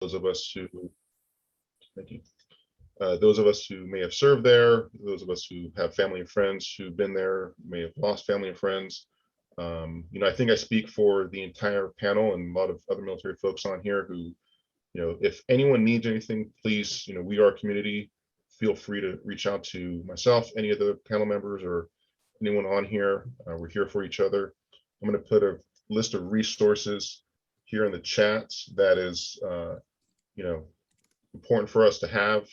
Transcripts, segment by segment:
those of us who, thank you, those of us who may have served there, those of us who have family and friends who've been there, may have lost family and friends. I think I speak for the entire panel and a lot of other military folks on here who, if anyone needs anything, please, we are a community. Feel free to reach out to myself, any of the panel members, or anyone on here. We're here for each other. I'm going to put a list of resources here in the chat that is, important for us to have.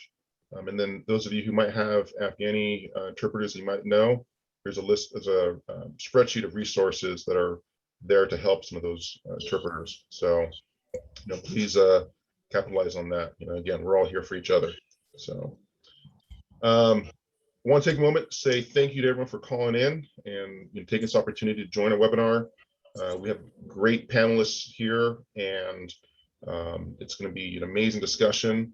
And then those of you who might have Afghani interpreters you might know, there's a list, there's a spreadsheet of resources that are there to help some of those interpreters. So, please capitalize on that. Again, we're all here for each other. So I want to take a moment to say thank you to everyone for calling in and taking this opportunity to join a webinar. We have great panelists here, and it's going to be an amazing discussion.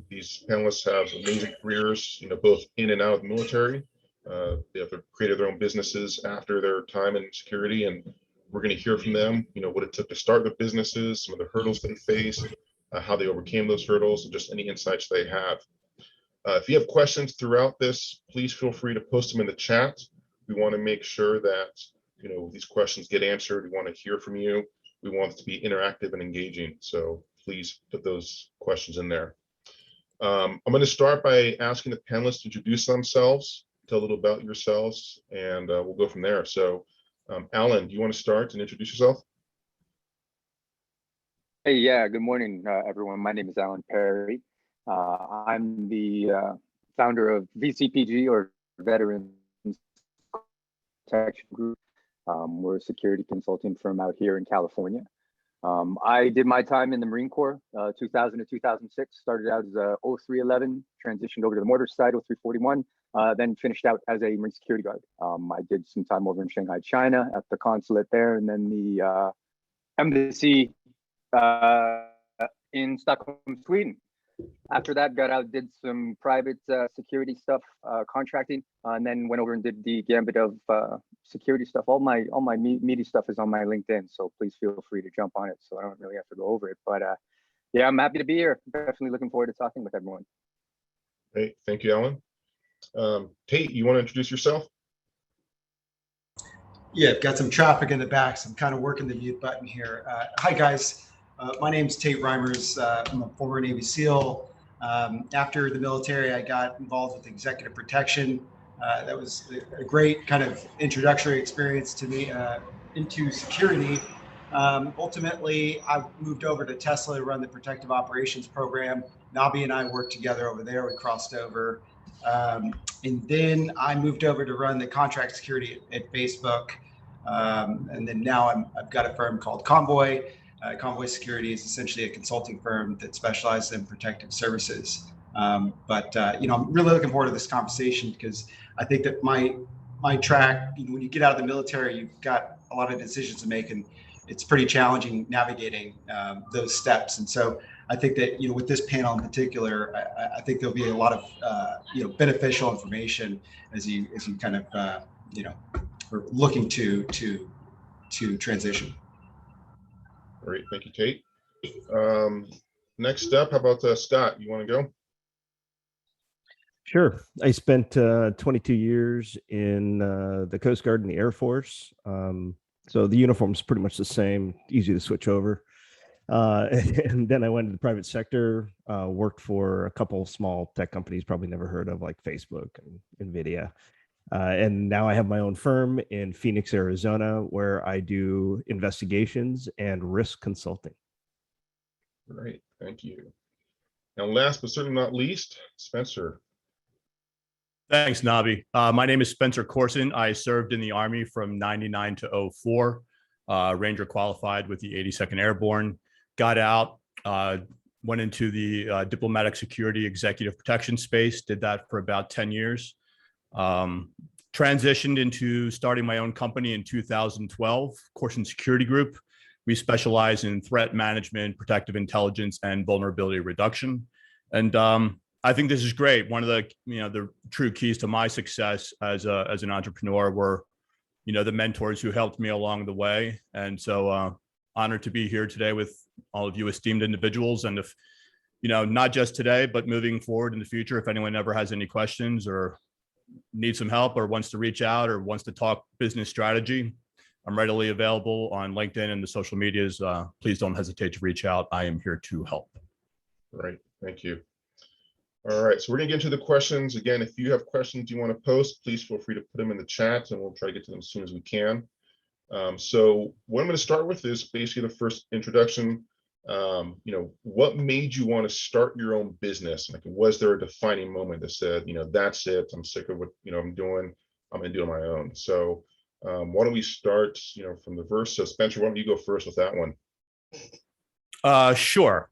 These panelists have amazing careers, both in and out of the military. They have created their own businesses after their time in security, and we're going to hear from them, what it took to start their businesses, some of the hurdles they faced, how they overcame those hurdles, and just any insights they have. If you have questions throughout this, please feel free to post them in the chat. We want to make sure that, these questions get answered. We want to hear from you. We want it to be interactive and engaging. So please put those questions in there. I'm going to start by asking the panelists to introduce themselves, tell a little about yourselves, and we'll go from there. So Alan, do you want to start and introduce yourself? Hey, yeah, good morning, everyone. My name is Alan Perry. I'm the founder of VCPG, or Veterans Protection Group. We're a security consulting firm out here in California. I did my time in the Marine Corps, 2000 to 2006, started out as a 0311, transitioned over to the mortar side, 0341, then finished out as a Marine security guard. I did some time over in Shanghai, China at the consulate there, and then the embassy in Stockholm, Sweden. After that, got out, did some private security stuff, contracting, and then went over and did the gambit of security stuff. All my meaty stuff is on my LinkedIn, so please feel free to jump on it so I don't really have to go over it. But yeah, I'm happy to be here. Definitely looking forward to talking with everyone. Great, thank you, Alan. Tate, you want to introduce yourself? Yeah, I've got some traffic in the back, so I'm kind of working the mute button here. Hi, guys. My name's Tate Reimers. I'm a former Navy SEAL. After the military, I got involved with executive protection. That was a great kind of introductory experience to me into security. Ultimately, I moved over to Tesla to run the protective operations program. Nabi and I worked together over there. We crossed over. And then I moved over to run the contract security at Facebook. And then now I've got a firm called Convoy. Convoy Security is essentially a consulting firm that specializes in protective services. I'm really looking forward to this conversation because I think that my track, when you get out of the military, you've got a lot of decisions to make, and it's pretty challenging navigating those steps. And so I think that, with this panel in particular, I think there'll be a lot of, beneficial information as you kind of, are looking to transition. Great, thank you, Tate. Next up, how about Scott? You want to go? Sure. I spent 22 years in the Coast Guard and the Air Force. So the uniform is pretty much the same, easy to switch over. And then I went to the private sector, worked for a couple of small tech companies, probably never heard of, like Facebook and NVIDIA. And now I have my own firm in Phoenix, Arizona, where I do investigations and risk consulting. Great, thank you. And last but certainly not least, Spencer. Thanks, Nabi. My name is Spencer Coursen. I served in the Army from 99 to 04, Ranger qualified with the 82nd Airborne, got out, went into the diplomatic security executive protection space, did that for about 10 years. Transitioned into starting my own company in 2012, Coursen Security Group. We specialize in threat management, protective intelligence, and vulnerability reduction. And I think this is great. One of the true keys to my success as an entrepreneur were, the mentors who helped me along the way. And so honored to be here today with all of you esteemed individuals. And if, not just today, but moving forward in the future, if anyone ever has any questions or needs some help or wants to reach out or wants to talk business strategy, I'm readily available on LinkedIn and the social medias. Please don't hesitate to reach out. I am here to help. Great, thank you. All right, so we're gonna get into the questions. Again, if you have questions you want to post, please feel free to put them in the chat and we'll try to get to them as soon as we can. So what I'm going to start with is basically the first introduction. What made you want to start your own business? Like, was there a defining moment that said, that's it, I'm sick of what I'm doing, I'm going to do it on my own? So why don't we start, from the verse? So Spencer, why don't you go first with that one? Sure.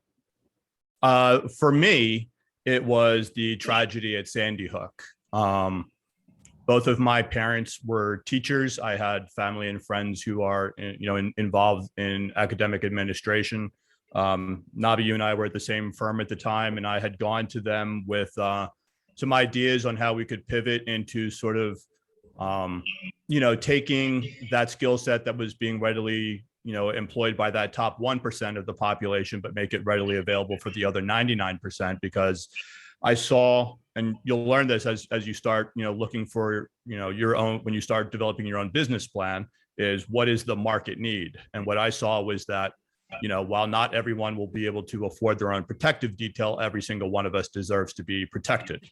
For me, it was the tragedy at Sandy Hook. Both of my parents were teachers. I had family and friends who are, involved in academic administration. Nabi, you and I were at the same firm at the time, and I had gone to them with some ideas on how we could pivot into sort of, taking that skill set that was being readily, employed by that top 1% of the population, but make it readily available for the other 99%, because I saw, and you'll learn this as you start, looking for, your own, when you start developing your own business plan, is what is the market need? And what I saw was that, while not everyone will be able to afford their own protective detail, every single one of us deserves to be protected.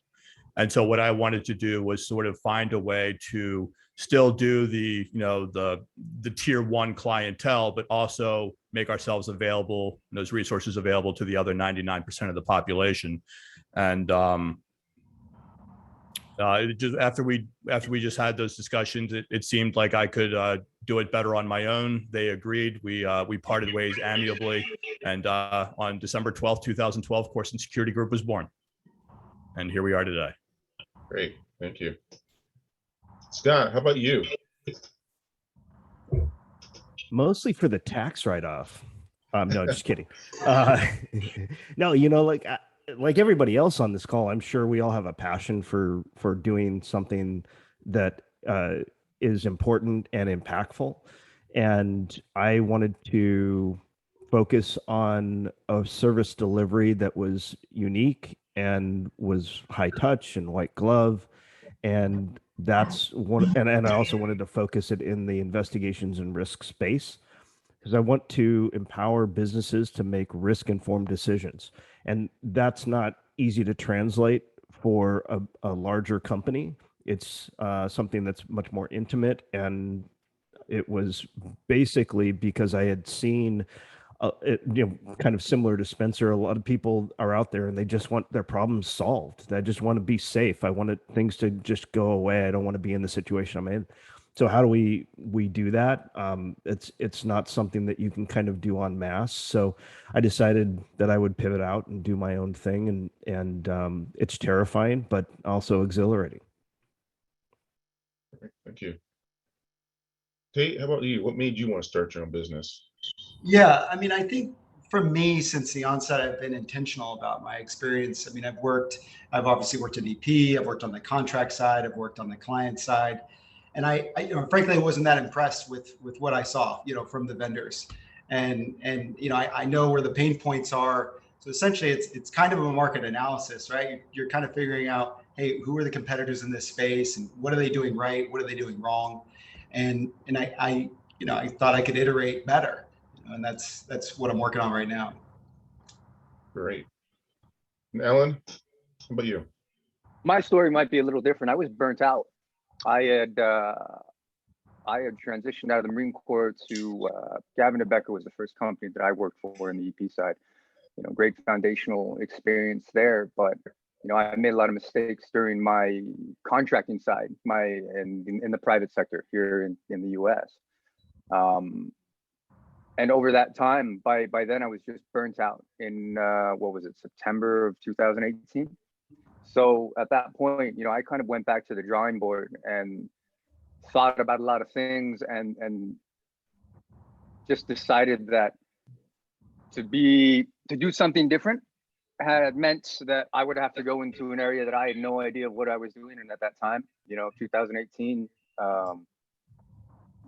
And so what I wanted to do was sort of find a way to still do the, the tier 1 clientele, but also make ourselves available, those resources available to the other 99% of the population. And just after we just had those discussions, it seemed like I could do it better on my own. They agreed. We parted ways amicably, and on December 12th, 2012, Coursen Security Group was born, and here we are today. Great, thank you. Scott, how about you? Mostly for the tax write-off. No, just kidding. No, like everybody else on this call, I'm sure we all have a passion for doing something that is important and impactful. And I wanted to focus on a service delivery that was unique and was high touch and white glove. And that's one. And I also wanted to focus it in the investigations and risk space, because I want to empower businesses to make risk-informed decisions. And that's not easy to translate for a larger company. It's something that's much more intimate. And it was basically because I had seen, kind of similar to Spencer, a lot of people are out there and they just want their problems solved. They just want to be safe. I wanted things to just go away. I don't want to be in the situation I'm in. So how do we do that? It's not something that you can kind of do en masse. So I decided that I would pivot out and do my own thing, and it's terrifying, but also exhilarating. Thank you. Tate, how about you? What made you want to start your own business? Yeah, I mean, I think for me, since the onset, I've been intentional about my experience. I mean, I've obviously worked at EP, I've worked on the contract side, I've worked on the client side. And I frankly, I wasn't that impressed with what I saw, from the vendors. And I know where the pain points are. So essentially, it's kind of a market analysis, right? You're kind of figuring out, hey, who are the competitors in this space, and what are they doing right? What are they doing wrong? And I thought I could iterate better, and that's what I'm working on right now. Great. And Ellen, how about you? My story might be a little different. I was burnt out. I had transitioned out of the Marine Corps to Gavin and Becker was the first company that I worked for in the EP side. Great foundational experience there, but I made a lot of mistakes during my contracting side, in the private sector here in the US. And over that time, by then I was just burnt out in September of 2018. So at that point, I kind of went back to the drawing board and thought about a lot of things, and just decided that to do something different had meant that I would have to go into an area that I had no idea what I was doing. And at that time, 2018,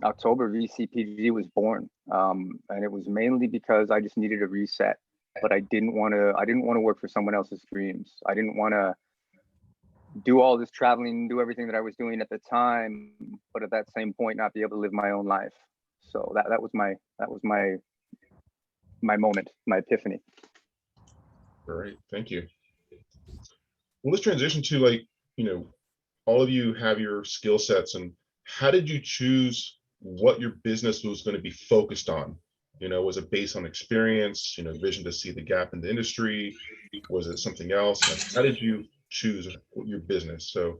October, VCPG was born. And it was mainly because I just needed a reset. But I didn't want to work for someone else's dreams. I didn't want to do all this traveling, do everything that I was doing at the time, but at that same point not be able to live my own life. So that was my moment, my epiphany. Great, thank you. Well, let's transition to, like, all of you have your skill sets, and how did you choose what your business was going to be focused on? Was it based on experience, vision to see the gap in the industry? Was it something else? Like, how did you choose your business? So,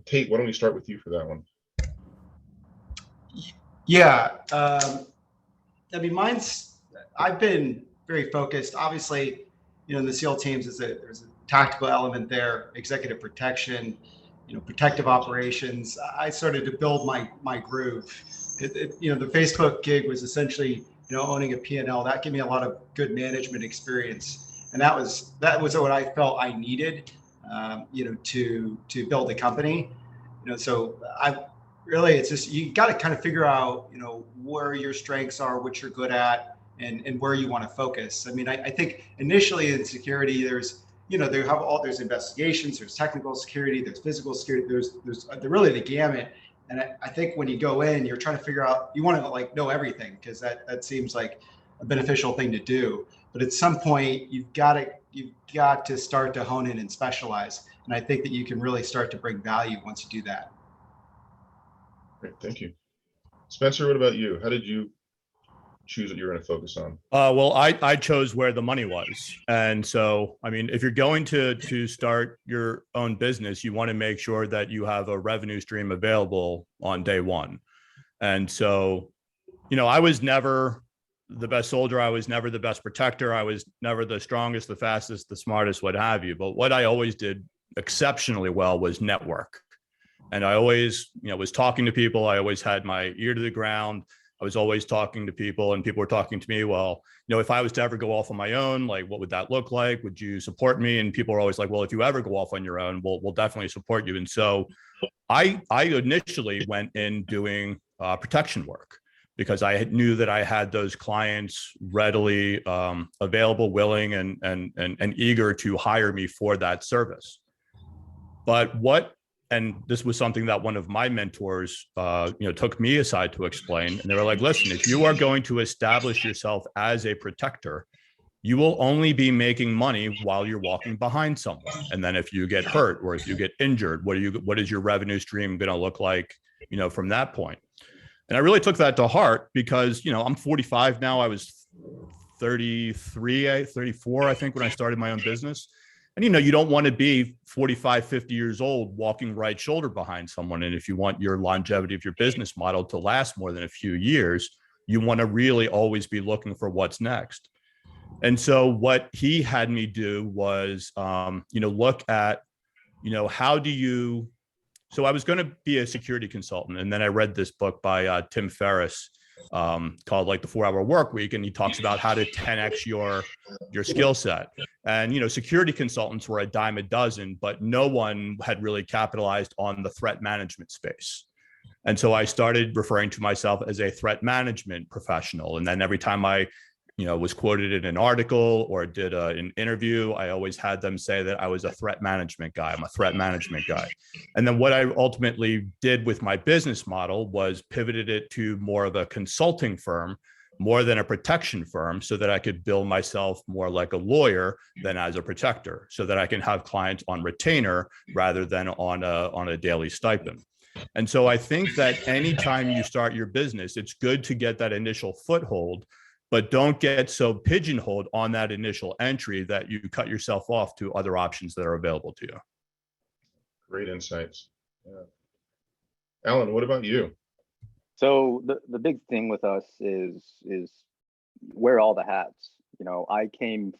Tate, why don't we start with you for that one? Yeah, I mean, I've been very focused. Obviously, in the SEAL teams, there's a tactical element there, executive protection, protective operations. I started to build my groove. The Facebook gig was essentially, owning a P&L. That gave me a lot of good management experience, and that was what I felt I needed, to build a company. So it's just, you got to kind of figure out, where your strengths are, what you're good at, and where you want to focus. I mean, I think initially in security, there's investigations, there's technical security, there's physical security, there's really the gamut. And I think when you go in, you're trying to figure out, you want to know everything, because that seems like a beneficial thing to do. But at some point, you've got to start to hone in and specialize. And I think that you can really start to bring value once you do that. Great, thank you. Spencer, what about you? How did you choose what you're going to focus on? Well, I chose where the money was. And so, I mean, if you're going to start your own business, you want to make sure that you have a revenue stream available on day one. And so, I was never the best soldier. I was never the best protector. I was never the strongest, the fastest, the smartest, what have you. But what I always did exceptionally well was network. And I always, was talking to people. I always had my ear to the ground. I was always talking to people, and people were talking to me. Well, if I was to ever go off on my own, like, what would that look like? Would you support me? And people are always like, well, if you ever go off on your own, we'll definitely support you. And so I initially went in doing protection work, because I knew that I had those clients readily available, willing, and eager to hire me for that service. And this was something that one of my mentors, took me aside to explain. And they were like, listen, if you are going to establish yourself as a protector, you will only be making money while you're walking behind someone. And then if you get hurt or if you get injured, what is your revenue stream going to look like, from that point? And I really took that to heart, because, I'm 45 now. I was 34, I think, when I started my own business. And, you don't want to be 45, 50 years old walking right shoulder behind someone. And if you want your longevity of your business model to last more than a few years, you want to really always be looking for what's next. And so what he had me do was, look at, how do you, so I was going to be a security consultant. And then I read this book by Tim Ferriss called like the 4-Hour Work Week. And he talks about how to 10x your skill set. And, security consultants were a dime a dozen, but no one had really capitalized on the threat management space. And so I started referring to myself as a threat management professional. And then every time I, was quoted in an article or did an interview, I always had them say that I was a threat management guy. I'm a threat management guy. And then what I ultimately did with my business model was pivoted it to more of a consulting firm, more than a protection firm, so that I could bill myself more like a lawyer than as a protector, so that I can have clients on retainer rather than on a daily stipend. And so I think that anytime you start your business, it's good to get that initial foothold, but don't get so pigeonholed on that initial entry that you cut yourself off to other options that are available to you. Great insights. Yeah. Alan, what about you? So the big thing with us is wear all the hats. I came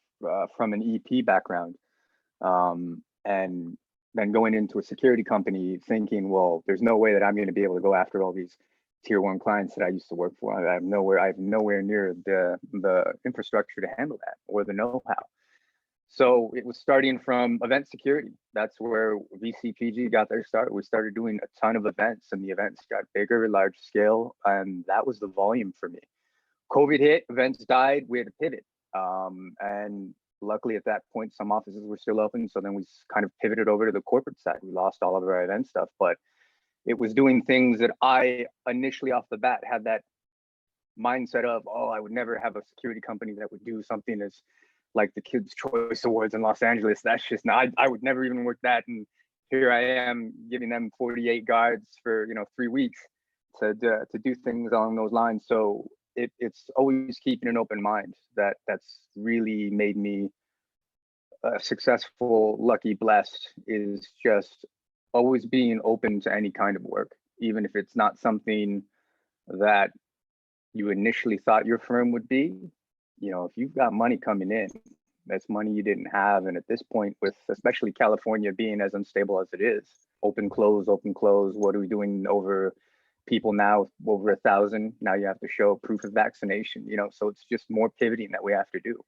from an EP background, and then going into a security company thinking, well, there's no way that I'm going to be able to go after all these tier 1 clients that I used to work for. I have nowhere near the infrastructure to handle that, or the know-how. So it was starting from event security. That's where VCPG got their start. We started doing a ton of events, and the events got bigger, large scale, and that was the volume for me. COVID hit, events died, we had to pivot. And luckily at that point, some offices were still open. So then we kind of pivoted over to the corporate side. We lost all of our event stuff, but it was doing things that I initially off the bat had that mindset of, oh, I would never have a security company that would do something as like the Kids' Choice Awards in Los Angeles. That's just not, I would never even work that. And here I am giving them 48 guards for, 3 weeks to do things along those lines. So it's always keeping an open mind that's really made me successful, lucky, blessed, is just always being open to any kind of work, even if it's not something that you initially thought your firm would be. If you've got money coming in, that's money you didn't have. And at this point, with especially California being as unstable as it is, open, close, what are we doing over people now over 1,000? Now you have to show proof of vaccination, so it's just more pivoting that we have to do.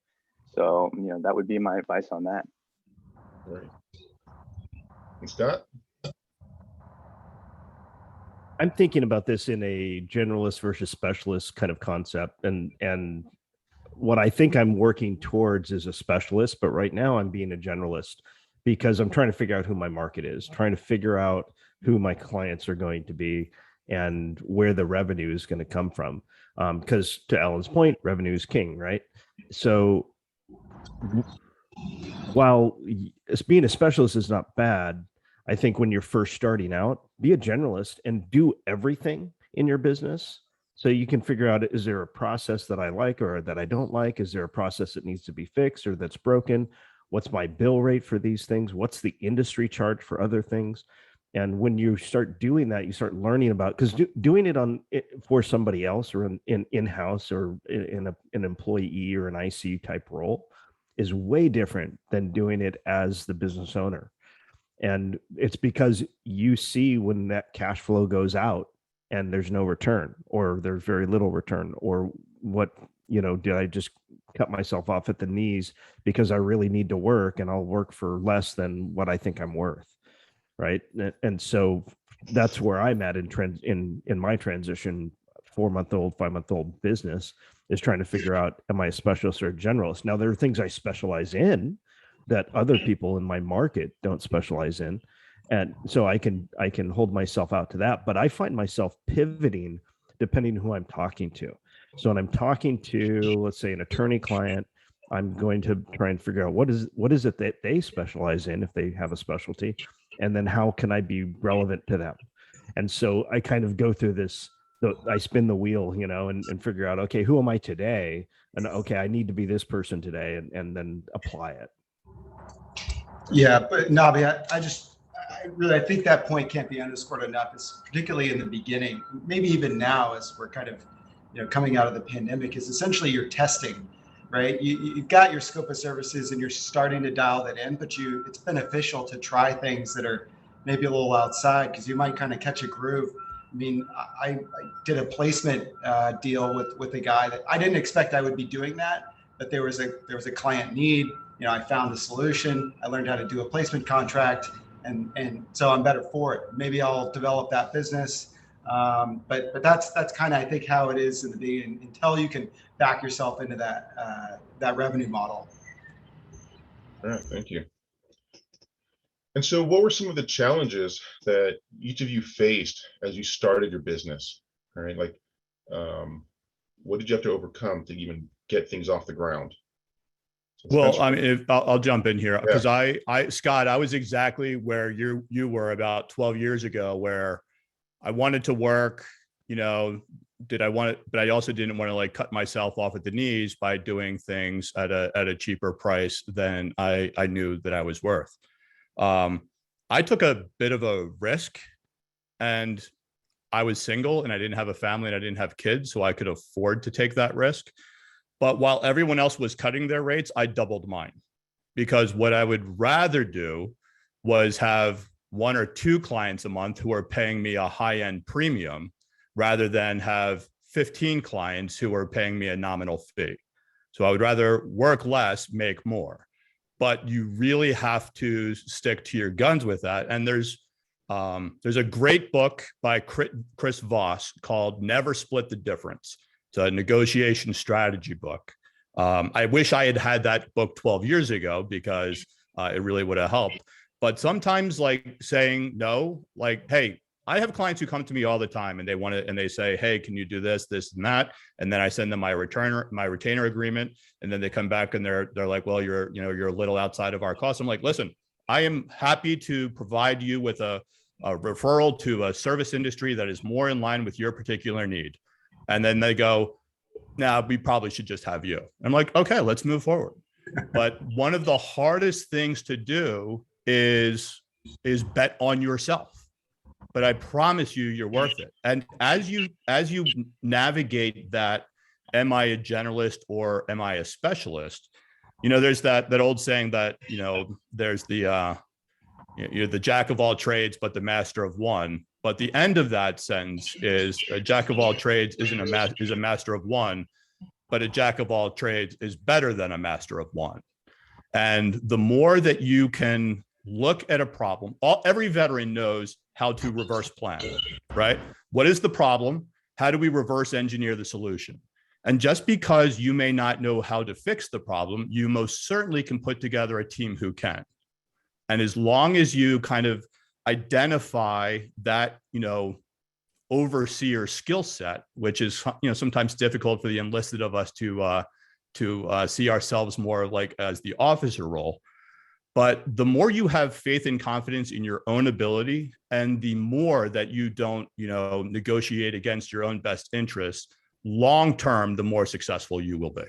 So, that would be my advice on that. Right. And Scott? I'm thinking about this in a generalist versus specialist kind of concept. And what I think I'm working towards is a specialist, but right now I'm being a generalist because I'm trying to figure out who my market is, trying to figure out who my clients are going to be and where the revenue is going to come from. Because to Alan's point, revenue is king, right? So while being a specialist is not bad, I think when you're first starting out, be a generalist and do everything in your business. So you can figure out, is there a process that I like or that I don't like? Is there a process that needs to be fixed or that's broken? What's my bill rate for these things? What's the industry charge for other things? And when you start doing that, you start learning about, because doing it for somebody else or in-house or in an employee or an IC type role is way different than doing it as the business owner. And it's because you see when that cash flow goes out and there's no return, or there's very little return, or what, did I just cut myself off at the knees because I really need to work and I'll work for less than what I think I'm worth. Right. And so that's where I'm at in my transition, 4-month-old, 5-month-old business, is trying to figure out, am I a specialist or a generalist? Now, there are things I specialize in that other people in my market don't specialize in. And so I can hold myself out to that, but I find myself pivoting depending who I'm talking to. So when I'm talking to, let's say, an attorney client, I'm going to try and figure out what is it that they specialize in if they have a specialty, and then how can I be relevant to them? And so I kind of go through this, I spin the wheel, and figure out, okay, who am I today? And okay, I need to be this person today, and then apply it. Yeah, but Nabi, I think that point can't be underscored enough. It's particularly in the beginning, maybe even now as we're kind of, coming out of the pandemic, is essentially you're testing, right? You've got your scope of services and you're starting to dial that in, but it's beneficial to try things that are maybe a little outside, because you might kind of catch a groove. I mean, I did a placement deal with a guy that I didn't expect I would be doing that, but there was a client need. I found the solution. I learned how to do a placement contract, and so I'm better for it. Maybe I'll develop that business. But that's kind of, I think, how it is in the beginning, until you can back yourself into that revenue model. All right, thank you. And so what were some of the challenges that each of you faced as you started your business? All right, like what did you have to overcome to even get things off the ground? So Well, Spencer. I mean, I'll jump in here because Scott, I was exactly where you were about 12 years ago, where I wanted to work, but I also didn't want to cut myself off at the knees by doing things at a cheaper price than I knew that I was worth. I took a bit of a risk, and I was single and I didn't have a family and I didn't have kids, so I could afford to take that risk. But while everyone else was cutting their rates, I doubled mine, because what I would rather do was have 1 or 2 clients a month who are paying me a high-end premium, rather than have 15 clients who are paying me a nominal fee. So I would rather work less, make more. But you really have to stick to your guns with that. And there's a great book by Chris Voss called Never Split the Difference. It's a negotiation strategy book. I wish I had had that book 12 years ago because it really would have helped. But sometimes like saying no, like, hey, I have clients who come to me all the time and they want to, and they say, hey, can you do this, this, and that? And then I send them my retainer agreement. And then they come back and they're like, well, you're a little outside of our cost. I'm like, listen, I am happy to provide you with a referral to a service industry that is more in line with your particular need. And then they go, nah, we probably should just have you. I'm like, okay, let's move forward. But one of the hardest things to do is bet on yourself. But I promise you, you're worth it. And as you navigate that, am I a generalist or am I a specialist? There's that old saying that, there's you're the jack of all trades, but the master of one. But the end of that sentence is a jack of all trades is a master of one, but a jack of all trades is better than a master of one. And the more that you can look at a problem, every veteran knows how to reverse plan, right? What is the problem? How do we reverse engineer the solution? And just because you may not know how to fix the problem, you most certainly can put together a team who can. And as long as you kind of identify that, overseer skill set, which is, sometimes difficult for the enlisted of us to see ourselves more like as the officer role. But the more you have faith and confidence in your own ability, and the more that you don't, negotiate against your own best interests, long term, the more successful you will be.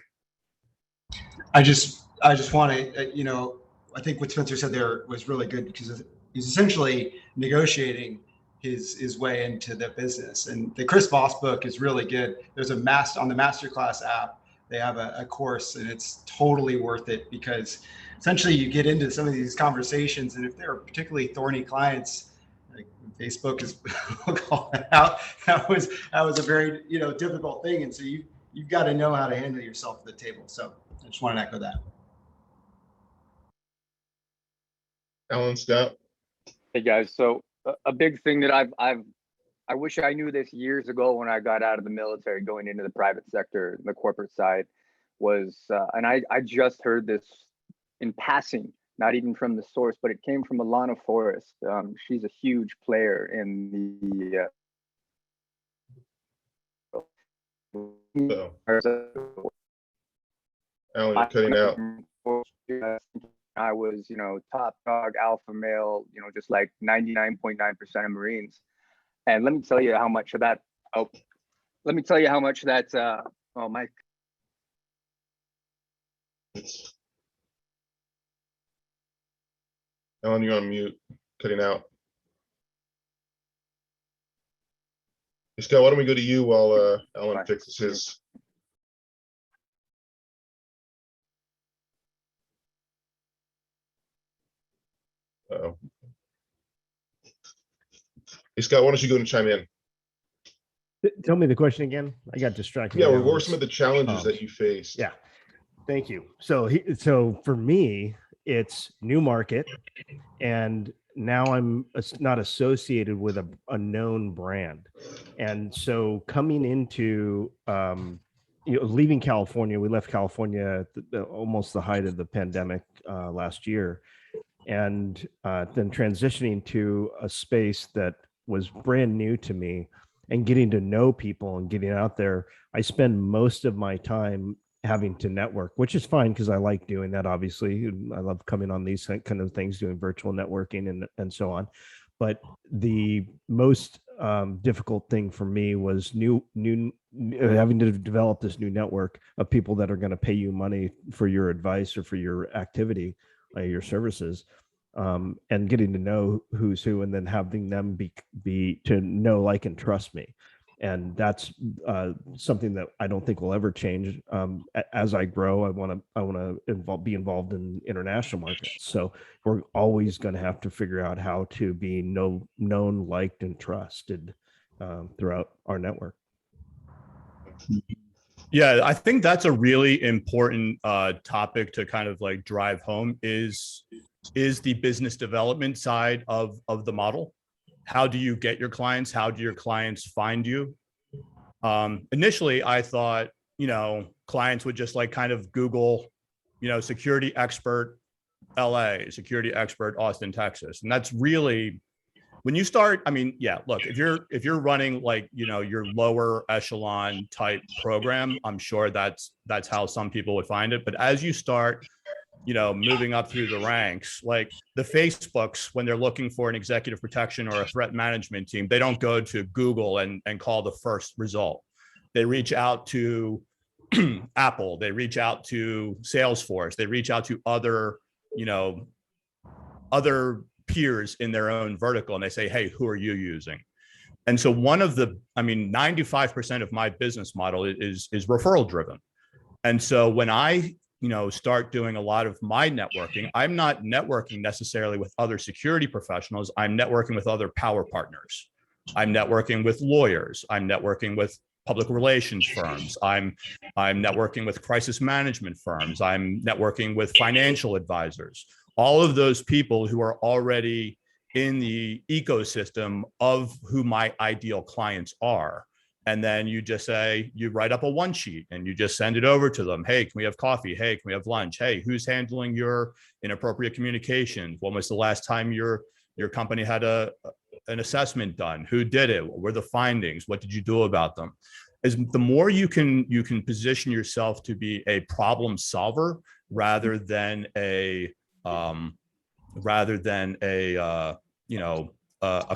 I just want to, I think what Spencer said there was really good, because he's essentially negotiating his way into the business. And the Chris Voss book is really good. There's on the Masterclass app, they have a course, and it's totally worth it, because essentially you get into some of these conversations, and if they're particularly thorny clients, like Facebook is calling out, that was a very difficult thing, and so you've got to know how to handle yourself at the table. So I just want to echo that. Alan, Scott. Hey guys, so a big thing that I wish I knew this years ago when I got out of the military, going into the private sector, the corporate side, was, and I just heard this in passing, not even from the source, but it came from Alana Forrest. She's a huge player in the Alan, you're cutting out. I was, top dog, alpha male, just like 99.9% of Marines. And let me tell you how much of that, oh my. Alan, you're on mute, cutting out. Hey, Scott, why don't we go to you while Alan fixes his. Uh-oh. Hey, Scott, why don't you go and chime in? Tell me the question again. I got distracted. Yeah, what were some of the challenges that you faced? Yeah, thank you. So for me, it's new market, and now I'm not associated with a known brand. And so coming into, leaving California, we left California at almost the height of the pandemic last year. And then transitioning to a space that was brand new to me, and getting to know people and getting out there, I spend most of my time having to network, which is fine because I like doing that. Obviously, I love coming on these kind of things, doing virtual networking and so on. But the most difficult thing for me was having to develop this new network of people that are going to pay you money for your advice or for your activity, your services, and getting to know who's who, and then having them be to know, like, and trust me. And that's something that I don't think will ever change. As I grow, I want to be involved in international markets. So we're always going to have to figure out how to be known, liked, and trusted throughout our network. Yeah, I think that's a really important topic to kind of like drive home is the business development side of the model. How do you get your clients? How do your clients find you? Initially, I thought, clients would just like kind of Google, security expert LA, security expert Austin, Texas. And that's really when you start, look, if you're running like, your lower echelon type program, I'm sure that's how some people would find it. But as you start, moving up through the ranks, like the Facebooks, when they're looking for an executive protection or a threat management team, they don't go to Google and call the first result. They reach out to Apple, they reach out to Salesforce, they reach out to other peers in their own vertical, and they say, hey, who are you using? And so 95% of my business model is referral driven. And so when I start doing a lot of my networking, I'm not networking necessarily with other security professionals. I'm networking with other power partners. I'm networking with lawyers. I'm networking with public relations firms. I'm networking with crisis management firms. I'm networking with financial advisors. All of those people who are already in the ecosystem of who my ideal clients are. And then you just say, you write up a one sheet and you just send it over to them. Hey, can we have coffee? Hey, can we have lunch? Hey, who's handling your inappropriate communication? When was the last time your company had an assessment done? Who did it? What were the findings? What did you do about them? As the more you can position yourself to be a problem solver rather than a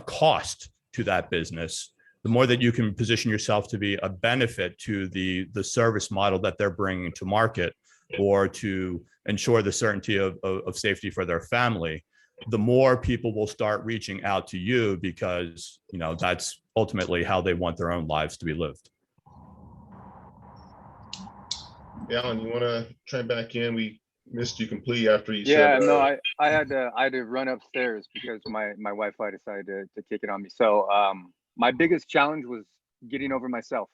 cost to that business, the more that you can position yourself to be a benefit to the service model that they're bringing to market, or to ensure the certainty of safety for their family, the more people will start reaching out to you, because that's ultimately how they want their own lives to be lived. Alan, you want to chime back in? We missed you completely after you Yeah, said. no, I had to run upstairs because my Wi-Fi decided to kick it on me. So my biggest challenge was getting over myself.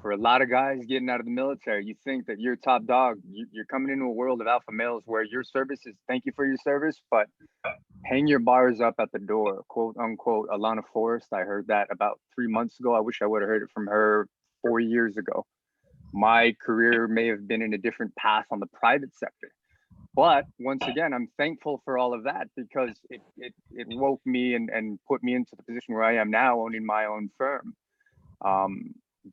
For a lot of guys getting out of the military, you think that you're top dog. You're coming into a world of alpha males where your service is thank you for your service, but hang your bars up at the door, quote unquote. Alana Forrest, I heard that about 3 months ago. I wish I would have heard it from her 4 years ago. My career may have been in a different path on the private sector. But once again, I'm thankful for all of that, because it woke me and put me into the position where I am now, owning my own firm.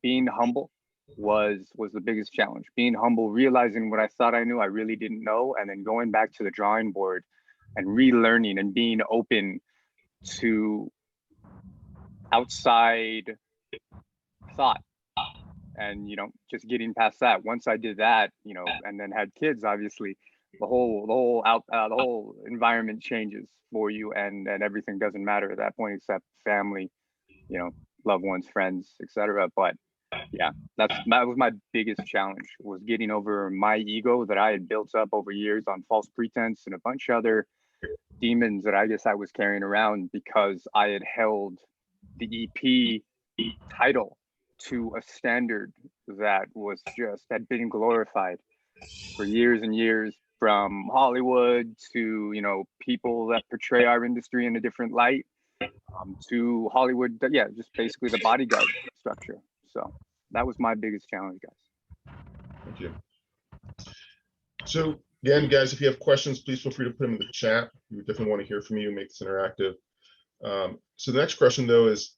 Being humble was the biggest challenge. Being humble, realizing what I thought I knew, I really didn't know, and then going back to the drawing board and relearning and being open to outside thought. And just getting past that. Once I did that, and then had kids, obviously the whole environment changes for you, and everything doesn't matter at that point except family, loved ones, friends, etc. But yeah, that was my biggest challenge, was getting over my ego that I had built up over years on false pretense and a bunch of other demons that I guess I was carrying around, because I had held the EP title to a standard that had been glorified for years and years, from Hollywood to people that portray our industry in a different light, to Hollywood, just basically the bodyguard structure. So that was my biggest challenge, guys. Thank you. So again, guys, if you have questions, please feel free to put them in the chat. We definitely want to hear from you, make this interactive. So the next question, though, is,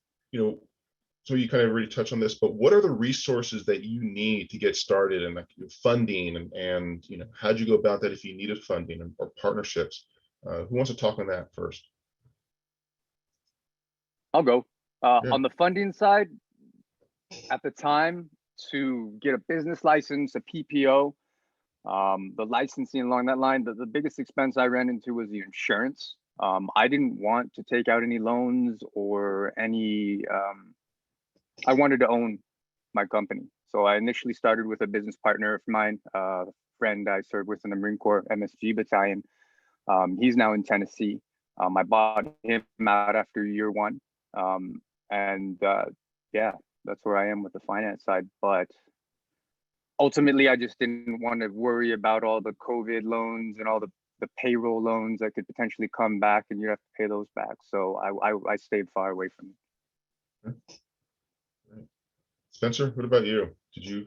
so you kind of already touched on this, but what are the resources that you need to get started, and like funding, and how'd you go about that if you needed funding or partnerships? Who wants to talk on that first? I'll go. Yeah. On the funding side, at the time, to get a business license, a PPO, the licensing along that line, the biggest expense I ran into was the insurance. I didn't want to take out any loans or any, I wanted to own my company. So I initially started with a business partner of mine, a friend I served with in the Marine Corps MSG battalion. He's now in Tennessee. I bought him out after year one. Yeah, that's where I am with the finance side. But ultimately, I just didn't want to worry about all the COVID loans and all the payroll loans that could potentially come back, and you have to pay those back. So I stayed far away from it. Spencer, what about you? Did you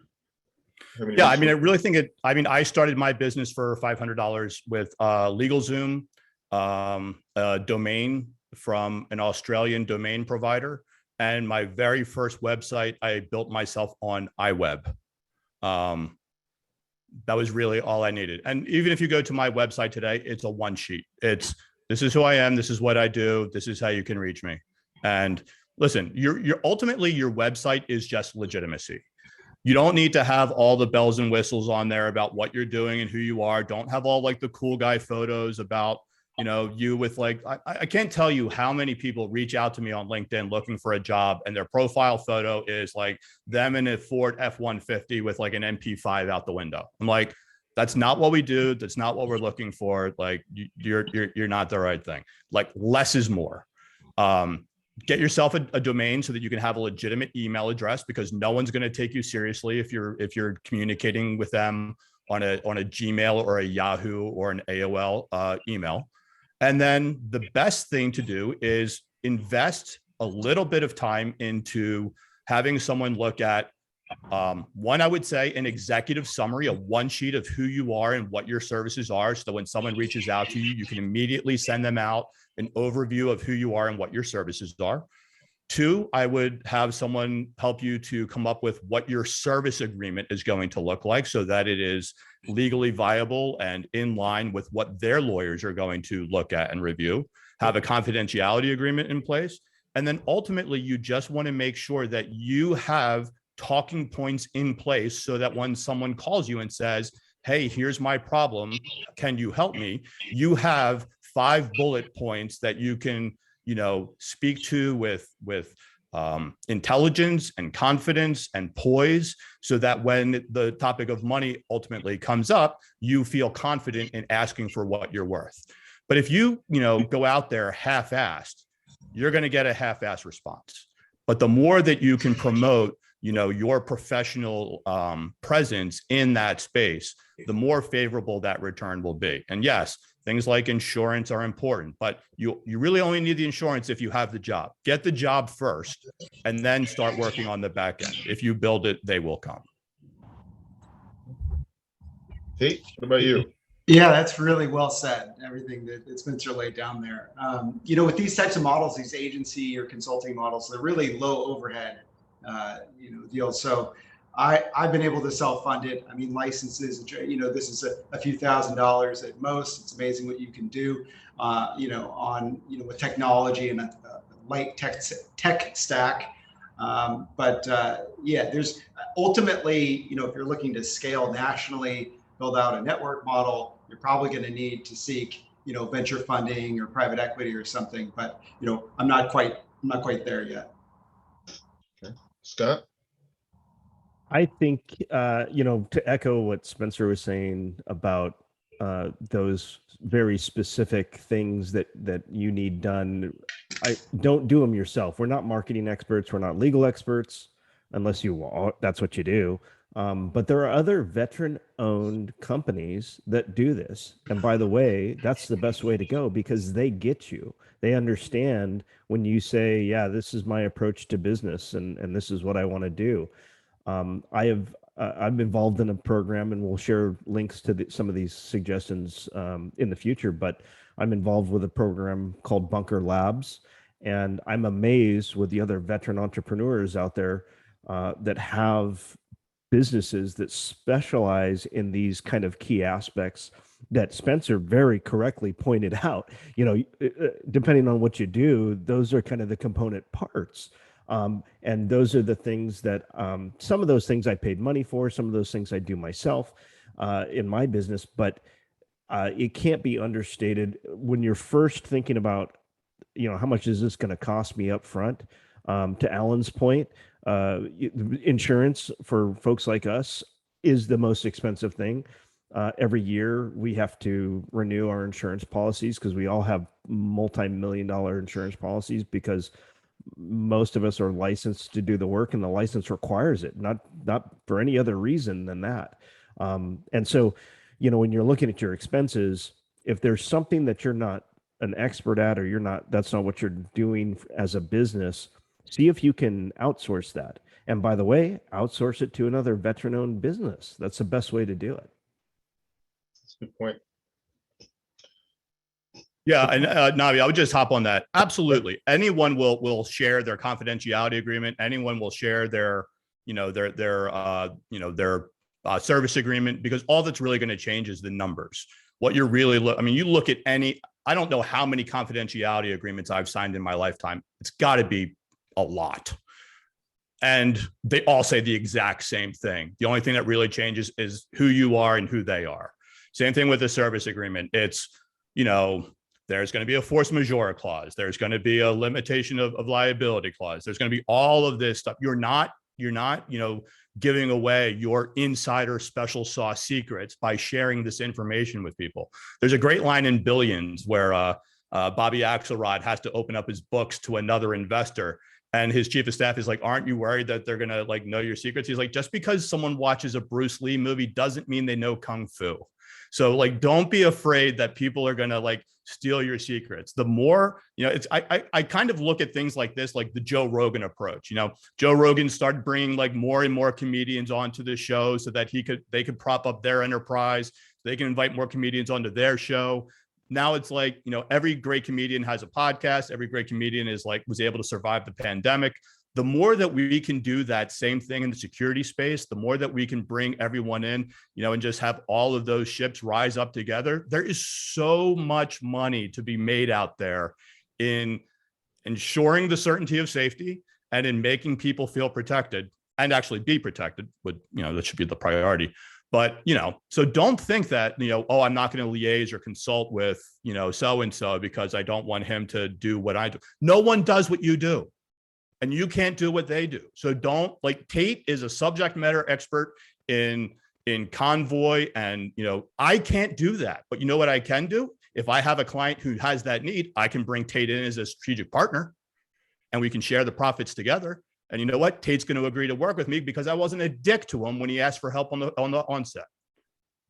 have any? Yeah, I mean, I really think it. I mean, I started my business for $500 with LegalZoom, a domain from an Australian domain provider, and my very first website I built myself on iWeb. That was really all I needed. And even if you go to my website today, it's a one sheet. It's this is who I am. This is what I do. This is how you can reach me. And listen, you're ultimately your website is just legitimacy. You don't need to have all the bells and whistles on there about what you're doing and who you are. Don't have all like the cool guy photos about, you know, you with like, I can't tell you how many people reach out to me on LinkedIn looking for a job and their profile photo is like them in a Ford F-150 with like an MP5 out the window. I'm like, that's not what we do. That's not what we're looking for. Like you're not the right thing. Like less is more. Get yourself a domain so that you can have a legitimate email address, because no one's going to take you seriously if you're communicating with them on a Gmail or a Yahoo or an AOL email. And then the best thing to do is invest a little bit of time into having someone look at one, I would say an executive summary, a one sheet of who you are and what your services are. So that when someone reaches out to you, you can immediately send them out an overview of who you are and what your services are. Two, I would have someone help you to come up with what your service agreement is going to look like so that it is legally viable and in line with what their lawyers are going to look at and review. Have a confidentiality agreement in place. And then ultimately, you just want to make sure that you have talking points in place so that when someone calls you and says, hey, here's my problem, can you help me? You have 5 bullet points that you can, you know, speak to with intelligence and confidence and poise, so that when the topic of money ultimately comes up, you feel confident in asking for what you're worth. But if you go out there half-assed, you're going to get a half-assed response. But the more that you can promote, your professional presence in that space, the more favorable that return will be. And yes, things like insurance are important, but you really only need the insurance if you have the job. Get the job first, and then start working on the back end. If you build it, they will come. Tate, what about you? Yeah, that's really well said. Everything that Spencer laid down there. With these types of models, these agency or consulting models, they're really low overhead, deals. So I've been able to self-fund it. I mean, licenses, this is a few $1,000s at most. It's amazing what you can do, with technology and a light tech stack. There's ultimately, if you're looking to scale nationally, build out a network model, you're probably going to need to seek, venture funding or private equity or something. But, I'm not quite there yet. Okay. Scott? I think, to echo what Spencer was saying about those very specific things that you need done, I don't do them yourself. We're not marketing experts. We're not legal experts, unless that's what you do. But there are other veteran-owned companies that do this. And by the way, that's the best way to go, because they get you. They understand when you say, yeah, this is my approach to business and this is what I want to do. I'm involved in a program, and we'll share links to some of these suggestions in the future, but I'm involved with a program called Bunker Labs. And I'm amazed with the other veteran entrepreneurs out there that have businesses that specialize in these kind of key aspects that Spencer very correctly pointed out. Depending on what you do, those are kind of the component parts. And those are the things that some of those things I paid money for, some of those things I do myself in my business, but it can't be understated when you're first thinking about, how much is this going to cost me up front? To Alan's point, insurance for folks like us is the most expensive thing. Every year we have to renew our insurance policies, because we all have multi-million-dollar insurance policies, because most of us are licensed to do the work, and the license requires it, not for any other reason than that. And so, when you're looking at your expenses, if there's something that you're not an expert at, or that's not what you're doing as a business, see if you can outsource that. And by the way, outsource it to another veteran-owned business. That's the best way to do it. That's a good point. Yeah, and Navi, I would just hop on that. Absolutely, anyone will share their confidentiality agreement. Anyone will share their service agreement, because all that's really going to change is the numbers. What you're really, you look at any. I don't know how many confidentiality agreements I've signed in my lifetime. It's got to be a lot, and they all say the exact same thing. The only thing that really changes is who you are and who they are. Same thing with the service agreement. It's, there's going to be a force majeure clause. There's going to be a limitation of liability clause. There's going to be all of this stuff. You're not, giving away your insider special sauce secrets by sharing this information with people. There's a great line in Billions where Bobby Axelrod has to open up his books to another investor, and his chief of staff is like, "Aren't you worried that they're going to know your secrets?" He's like, "Just because someone watches a Bruce Lee movie doesn't mean they know Kung Fu. So don't be afraid that people are going to steal your secrets." The more, I kind of look at things like this, like the Joe Rogan approach. Joe Rogan started bringing more and more comedians onto the show so that they could prop up their enterprise. They can invite more comedians onto their show. Now it's every great comedian has a podcast. Every great comedian was able to survive the pandemic. The more that we can do that same thing in the security space, the more that we can bring everyone in, and just have all of those ships rise up together. There is so much money to be made out there in ensuring the certainty of safety and in making people feel protected and actually be protected. That should be the priority. But, so don't think that, oh, I'm not going to liaise or consult with, so-and-so because I don't want him to do what I do. No one does what you do. And you can't do what they do. So don't, Tate is a subject matter expert in Convoy. And, I can't do that. But you know what I can do? If I have a client who has that need, I can bring Tate in as a strategic partner and we can share the profits together. And you know what? Tate's going to agree to work with me because I wasn't a dick to him when he asked for help on the onset.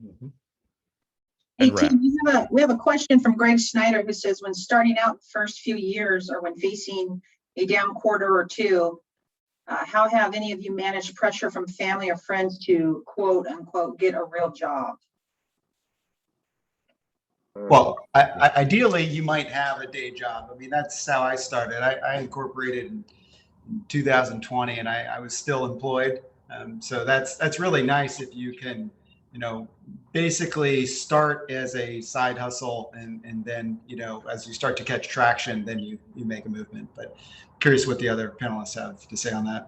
Mm-hmm. Hey, Tim, we have a question from Greg Snyder who says, when starting out the first few years or when facing a down quarter or two, how have any of you managed pressure from family or friends to quote unquote get a real job? Well, ideally, you might have a day job. That's how I started. I incorporated in 2020, and I was still employed. So that's really nice if you can, basically start as a side hustle, and then, as you start to catch traction, then you make a movement. But curious what the other panelists have to say on that.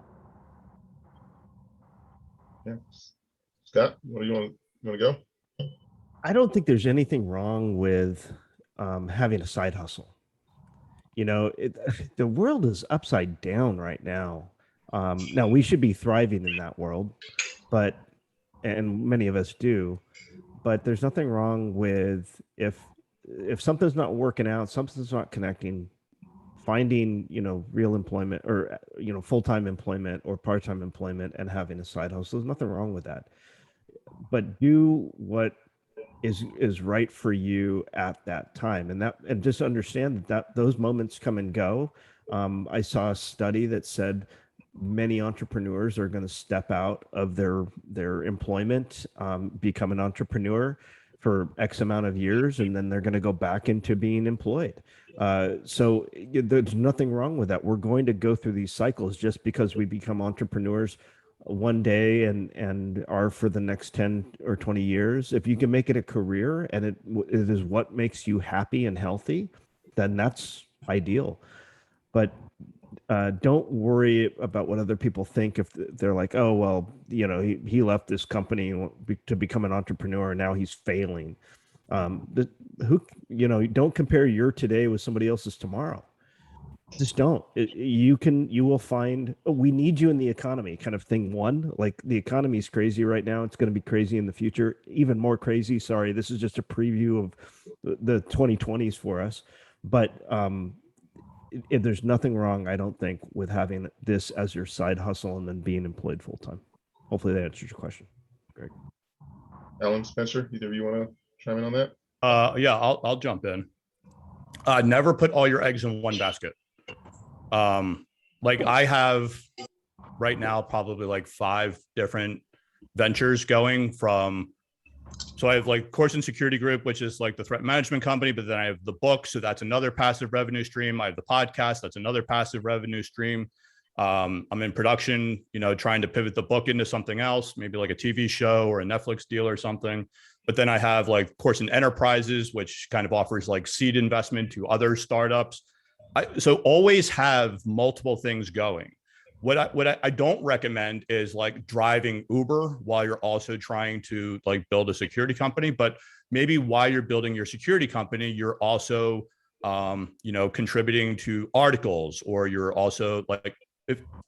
Yeah, Scott, what do you want to go? I don't think there's anything wrong with having a side hustle. The world is upside down right now. Now we should be thriving in that world, and many of us do, but there's nothing wrong with if something's not working out, something's not connecting, finding, real employment or, full-time employment or part-time employment and having a side hustle. There's nothing wrong with that, but do what is right for you at that time, and just understand that those moments come and go. I saw a study that said many entrepreneurs are going to step out of their employment, become an entrepreneur for X amount of years, and then they're going to go back into being employed. So there's nothing wrong with that. We're going to go through these cycles. Just because we become entrepreneurs one day and are for the next 10 or 20 years, if you can make it a career and it is what makes you happy and healthy, then that's ideal. But don't worry about what other people think. If they're like, oh, well, he left this company to become an entrepreneur and now he's failing. Don't compare your today with somebody else's tomorrow. Just don't. You will find, we need you in the economy kind of thing. The economy is crazy right now. It's going to be crazy in the future, even more crazy. Sorry, this is just a preview of the 2020s for us. But there's nothing wrong, I don't think, with having this as your side hustle and then being employed full time. Hopefully that answers your question. Great. Alan, Spencer, either of you want to chime in on that? Yeah, I'll jump in. Never put all your eggs in one basket. I have right now probably like 5 different ventures going from. So I have like Coursen Security Group, which is like the threat management company, but then I have the book. So that's another passive revenue stream. I have the podcast. That's another passive revenue stream. I'm in production, trying to pivot the book into something else, maybe like a TV show or a Netflix deal or something. But then I have like Coursen Enterprises, which kind of offers like seed investment to other startups. So always have multiple things going. What I don't recommend is like driving Uber while you're also trying to like build a security company. But maybe while you're building your security company, you're also, contributing to articles, or you're also like,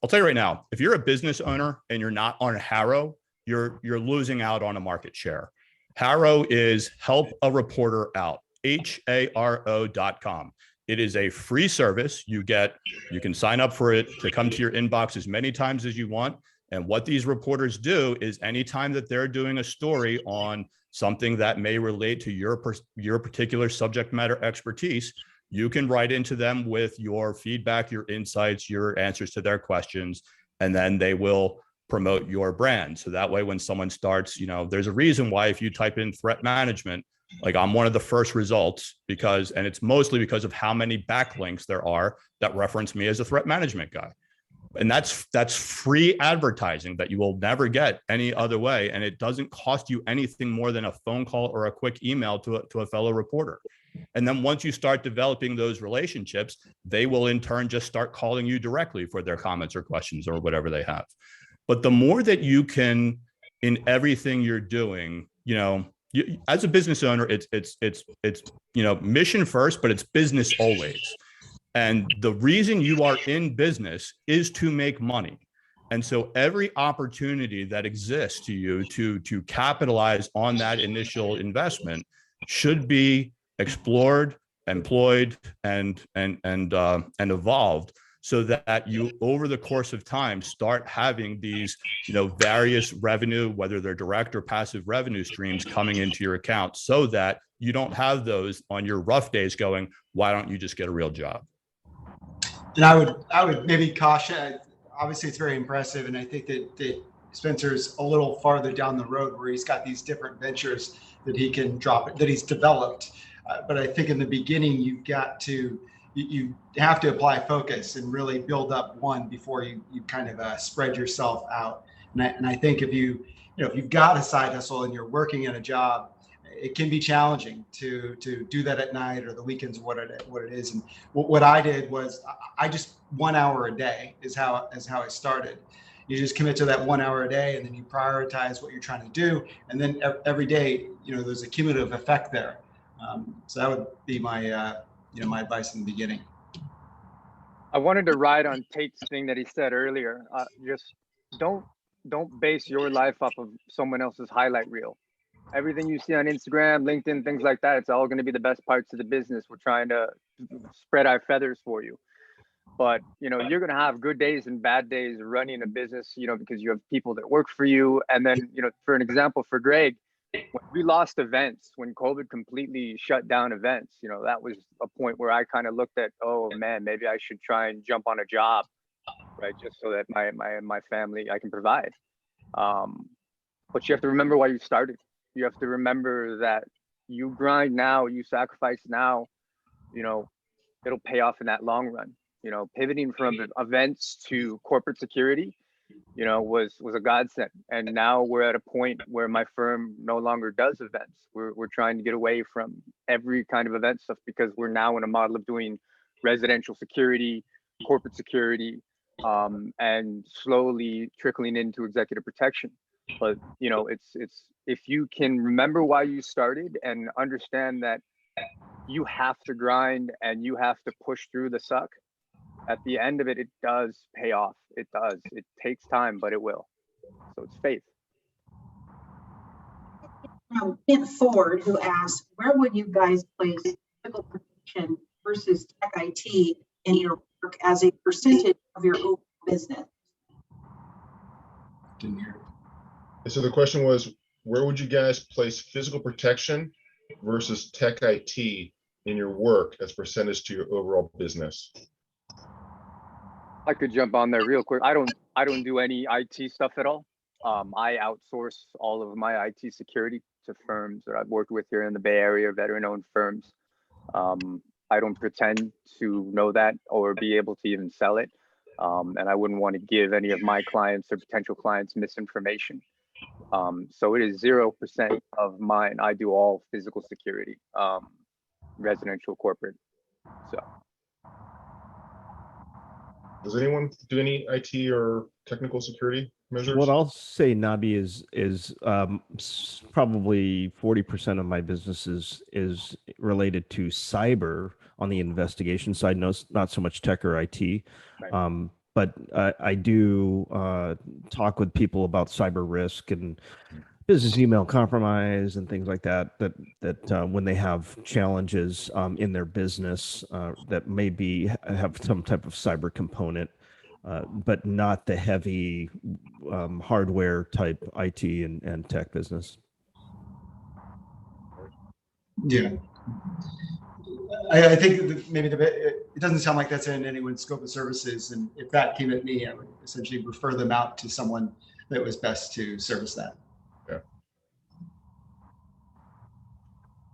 I'll tell you right now, if you're a business owner and you're not on Harrow, you're losing out on a market share. Harrow is help a reporter out, HARO.com. It is a free service. You can sign up for it to come to your inbox as many times as you want. And what these reporters do is anytime that they're doing a story on something that may relate to your particular subject matter expertise, you can write into them with your feedback, your insights, your answers to their questions, and then they will promote your brand. So that way, when someone starts, there's a reason why if you type in threat management, like I'm one of the first results and it's mostly because of how many backlinks there are that reference me as a threat management guy. And that's free advertising that you will never get any other way. And it doesn't cost you anything more than a phone call or a quick email to a fellow reporter. And then once you start developing those relationships, they will in turn just start calling you directly for their comments or questions or whatever they have. But the more that you can, in everything you're doing, as a business owner, it's mission first, but it's business always. And the reason you are in business is to make money. And so every opportunity that exists to you to capitalize on that initial investment should be explored, employed, and evolved, so that you, over the course of time, start having these, various revenue, whether they're direct or passive revenue streams, coming into your account, so that you don't have those on your rough days going, why don't you just get a real job? And I would maybe caution, obviously it's very impressive. And I think that Spencer's a little farther down the road where he's got these different ventures that he can drop, that he's developed. But I think in the beginning, you've got to, you have to apply focus and really build up one before you kind of spread yourself out. And I think if you've got a side hustle and you're working in a job, it can be challenging to do that at night or the weekends, what it is. And what I did was I just 1 hour a day is how I started. You just commit to that 1 hour a day, and then you prioritize what you're trying to do. And then every day, there's a cumulative effect there. So that would be my my advice in the beginning. I wanted to ride on Tate's thing that he said earlier. Just don't base your life off of someone else's highlight reel. Everything you see on Instagram, LinkedIn, things like that, it's all going to be the best parts of the business. We're trying to spread our feathers for you. But, you're going to have good days and bad days running a business, because you have people that work for you. And then, for an example, for Greg, when we lost events, when COVID completely shut down events, that was a point where I kind of looked at, oh man, maybe I should try and jump on a job, right? Just so that my family, I can provide. But you have to remember why you started. You have to remember that you grind now, you sacrifice now, it'll pay off in that long run. Pivoting from events to corporate security, was a godsend. And now we're at a point where my firm no longer does events. We're trying to get away from every kind of event stuff, because we're now in a model of doing residential security, corporate security, and slowly trickling into executive protection. But it's if you can remember why you started and understand that you have to grind and you have to push through the suck, at the end of it, it does pay off. It does. It takes time, but it will. So it's faith. Kent Ford, who asked, where would you guys place physical protection versus tech IT in your work as a percentage of your overall business? Didn't hear. So the question was, where would you guys place physical protection versus tech IT in your work as percentage to your overall business? I could jump on there real quick. I don't do any IT stuff at all. I outsource all of my IT security to firms that I've worked with here in the Bay Area, veteran-owned firms. I don't pretend to know that or be able to even sell it. And I wouldn't want to give any of my clients or potential clients misinformation. So it is 0% of mine. I do all physical security, residential, corporate. So. Does anyone do any IT or technical security measures? What I'll say, Nabi, is probably 40% of my business is related to cyber on the investigation side. No, not so much tech or IT. Right. But I do talk with people about cyber risk and business email compromise and things like that. That when they have challenges in their business that maybe have some type of cyber component. But not the heavy hardware type IT and tech business. Yeah. I think that maybe it doesn't sound like that's in anyone's scope of services. And if that came at me, I would essentially refer them out to someone that was best to service that. Yeah.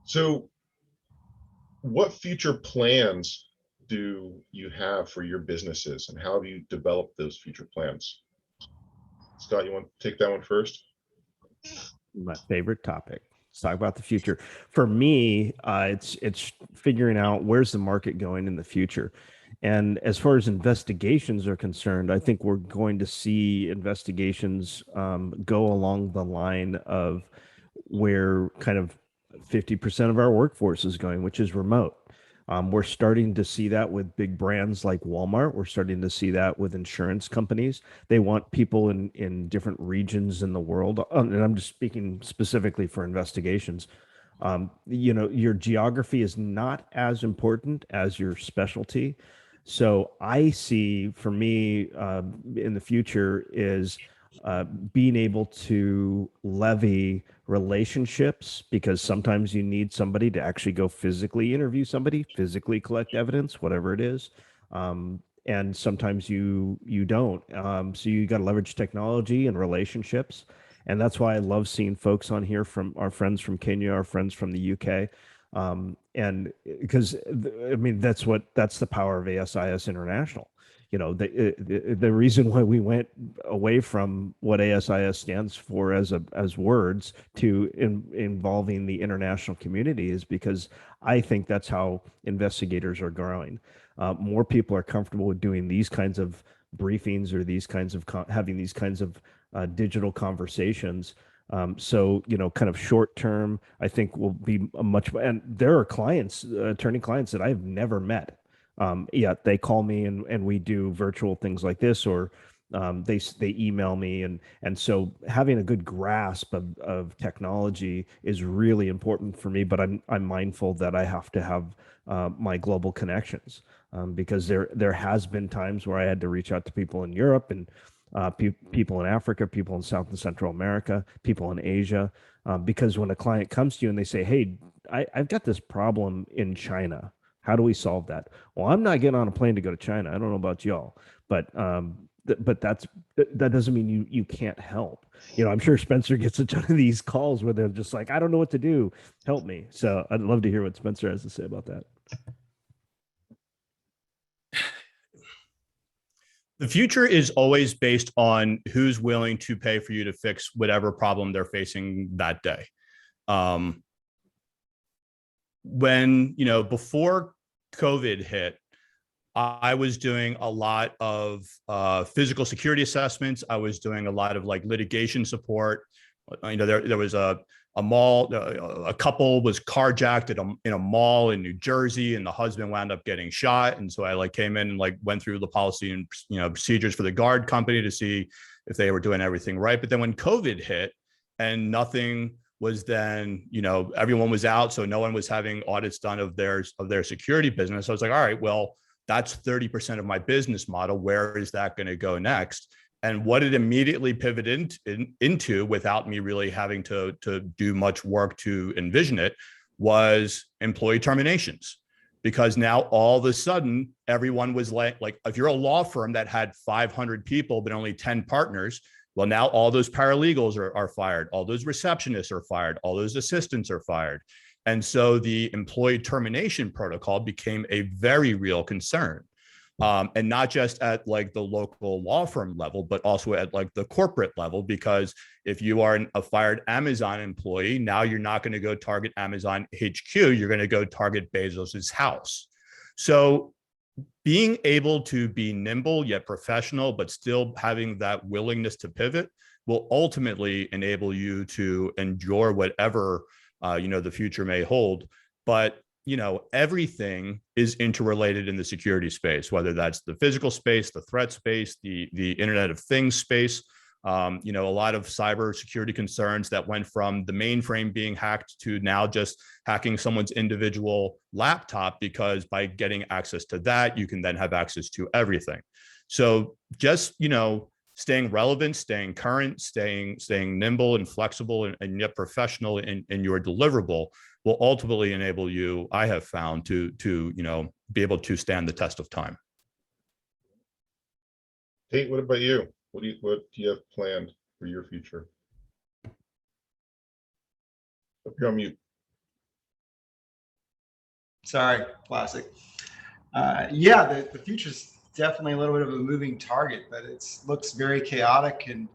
So what future plans do you have for your businesses, and how have you developed those future plans? Scott, you want to take that one first? My favorite topic. Let's talk about the future. For me, it's figuring out where's the market going in the future. And as far as investigations are concerned, I think we're going to see investigations go along the line of where kind of 50% of our workforce is going, which is remote. We're starting to see that with big brands like Walmart. We're starting to see that with insurance companies. They want people in different regions in the world. And I'm just speaking specifically for investigations. Your geography is not as important as your specialty. So I see, for me, in the future is being able to levy relationships, because sometimes you need somebody to actually go physically interview somebody, physically collect evidence, whatever it is. And sometimes you don't. So you got to leverage technology and relationships. And that's why I love seeing folks on here from our friends from Kenya, our friends from the UK. And because I mean, that's the power of ASIS International. The reason why we went away from what ASIS stands for as words to involving the international community is because I think that's how investigators are growing. More people are comfortable with doing these kinds of briefings or these kinds of having these kinds of digital conversations. So, kind of short term, I think will be a much, and there are clients, attorney clients that I've never met. Yet they call me and we do virtual things like this, or they email me. And so having a good grasp of technology is really important for me, but I'm mindful that I have to have my global connections because there has been times where I had to reach out to people in Europe and people in Africa, people in South and Central America, people in Asia, because when a client comes to you and they say, hey, I've got this problem in China. How do we solve that? Well, I'm not getting on a plane to go to China. I don't know about y'all, but that doesn't mean you can't help. I'm sure Spencer gets a ton of these calls where they're just like, I don't know what to do. Help me. So I'd love to hear what Spencer has to say about that. The future is always based on who's willing to pay for you to fix whatever problem they're facing that day. Before COVID hit, I was doing a lot of physical security assessments. I was doing a lot of litigation support. There was a mall, a couple was carjacked in a mall in New Jersey, and the husband wound up getting shot. And so I came in and went through the policy and procedures for the guard company to see if they were doing everything right. But then when COVID hit and nothing was then, everyone was out. So no one was having audits done of their security business. I was like, all right, well, that's 30% of my business model. Where is that going to go next? And what it immediately pivoted into without me really having to do much work to envision it was employee terminations. because now all of a sudden everyone was like if you're a law firm that had 500 people but only 10 partners, well, now all those paralegals are fired, all those receptionists are fired, all those assistants are fired. And so the employee termination protocol became a very real concern. And not just at like the local law firm level, but also at like the corporate level, because if you are a fired Amazon employee, now you're not going to go target Amazon HQ, you're going to go target Bezos's house. So being able to be nimble yet professional, but still having that willingness to pivot will ultimately enable you to endure whatever the future may hold. But everything is interrelated in the security space, whether that's the physical space, the threat space, the Internet of Things space. A lot of cybersecurity concerns that went from the mainframe being hacked to now just hacking someone's individual laptop, because by getting access to that, you can then have access to everything. So just, staying relevant, staying current, staying nimble and flexible and yet professional in your deliverable will ultimately enable you, I have found, to be able to stand the test of time. Tate, what about you? What do you have planned for your future? You're on mute. Sorry, classic. Yeah, the future's definitely a little bit of a moving target, but it looks very chaotic, and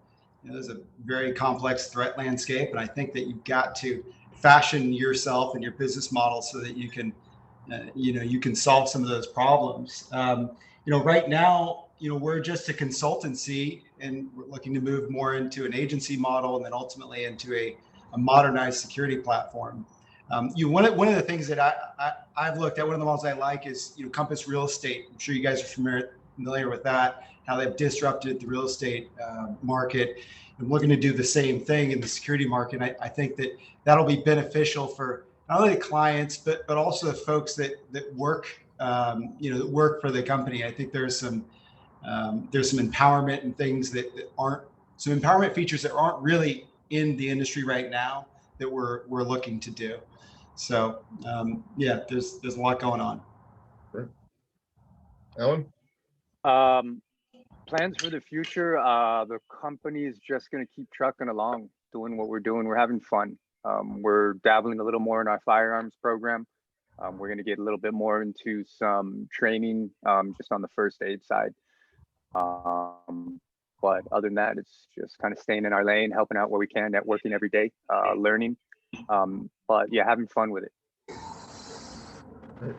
there's a very complex threat landscape. And I think that you've got to fashion yourself and your business model so that you can, you can solve some of those problems. Right now, we're just a consultancy, and we're looking to move more into an agency model, and then ultimately into a modernized security platform. One of the things that I've looked at, one of the ones I like is Compass Real Estate. I'm sure you guys are familiar with that, how they've disrupted the real estate market. And we're going to do the same thing in the security market. I think that that'll be beneficial for not only the clients, but also the folks that work that work for the company. I think there's some empowerment and things that aren't, some empowerment features that aren't really in the industry right now that we're looking to do. So yeah, there's a lot going on. Great. Alan? Plans for the future, the company is just going to keep trucking along, doing what we're doing. We're having fun. We're dabbling a little more in our firearms program. We're going to get a little bit more into some training just on the first aid side. But other than that, it's just kind of staying in our lane, helping out where we can, networking every day, learning. But yeah, having fun with it. Great.